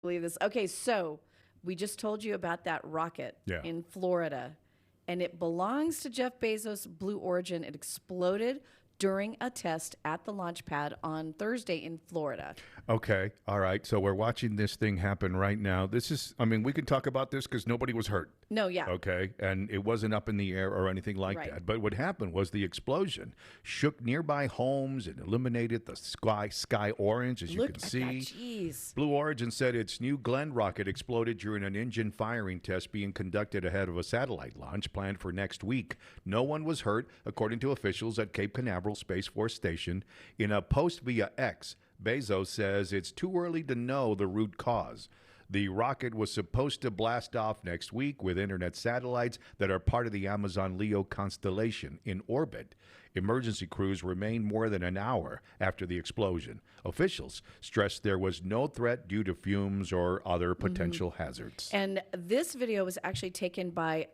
Believe this. Okay, so we just told you about that rocket Yeah. in Florida, and it belongs to Jeff Bezos' Blue Origin. It exploded during a test at the launch pad on Thursday in Florida. Okay. All right. So we're watching this thing happen right now. This is, I mean, we can talk about this because nobody was hurt. No, yeah. Okay. And it wasn't up in the air or anything like Right. that. But what happened was the explosion shook nearby homes and illuminated the sky orange, as you Look can at see. that. Jeez. Blue Origin said its New Glenn rocket exploded during an engine firing test being conducted ahead of a satellite launch planned for next week. No one was hurt, according to officials at Cape Canaveral Space Force Station. In a post via X, Bezos says it's too early to know the root cause. The rocket was supposed to blast off next week with internet satellites that are part of the Amazon Leo constellation in orbit. Emergency crews remained more than an hour after the explosion. Officials stressed there was no threat due to fumes or other potential hazards. And this video was actually taken by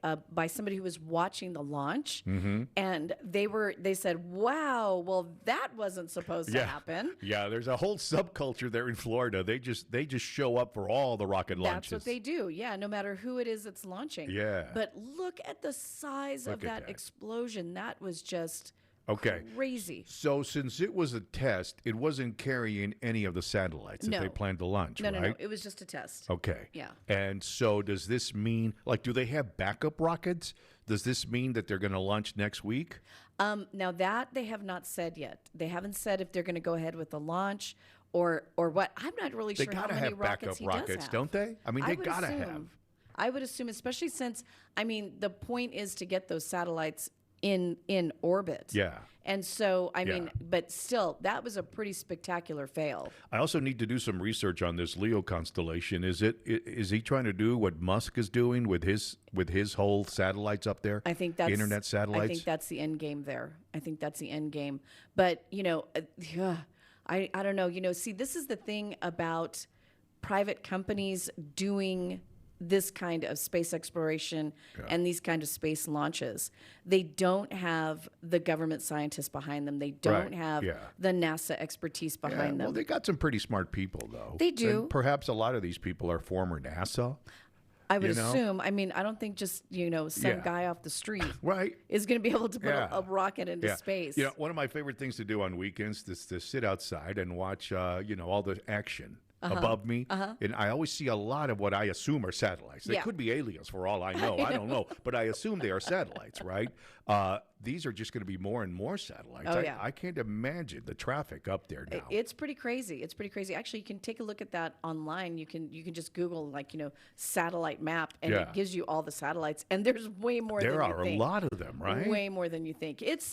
somebody who was watching the launch, and they said, "Wow, well that wasn't supposed to happen." Yeah, there's a whole subculture there in Florida. They just show up for all the rocket launches. That's what they do. Yeah, no matter who it is that's launching. Yeah. But look at the size of Look at that that. explosion. That was just Okay. crazy. So since it was a test, it wasn't carrying any of the satellites that No. they planned to launch, No, right? no, no. It was just a test. Okay. Yeah. And so does this mean, like, do they have backup rockets? Does this mean that they're going to launch next week? Now that they have not said yet. They haven't said if they're going to go ahead with the launch or what. I'm not really They sure how got to many have rockets backup he does rockets, have. don't they? I mean, I they would got to assume. have. I would assume, especially since the point is to get those satellites in orbit. Yeah. And so Yeah. but still, that was a pretty spectacular fail. I also need to do some research on this Leo constellation. Is he trying to do what Musk is doing with his whole satellites up there? I think that's internet satellites. I think that's the end game there. I think that's the end game. But I don't know. See, this is the thing about private companies doing this kind of space exploration and these kind of space launches. They don't have the government scientists behind them. They don't Right, have yeah. the NASA expertise behind Well, them. they got some pretty smart people, though. They do. And perhaps a lot of these people are former NASA. I would you know? assume. I mean, I don't think just some Yeah. guy off the street Right. is going to be able to put Yeah. a rocket into space. You know, one of my favorite things to do on weekends is to sit outside and watch, all the action above me. And I always see a lot of what I assume are satellites. They Yeah. could be aliens for all I know. I don't know. But I assume they are satellites, right? These are just going to be more and more satellites. Oh, yeah. I can't imagine the traffic up there now. It's pretty crazy. It's pretty crazy. Actually, you can take a look at that online. You can just Google satellite map, and Yeah. it gives you all the satellites. And there's way more There than you are a think. lot of them, right? Way more than you think. It's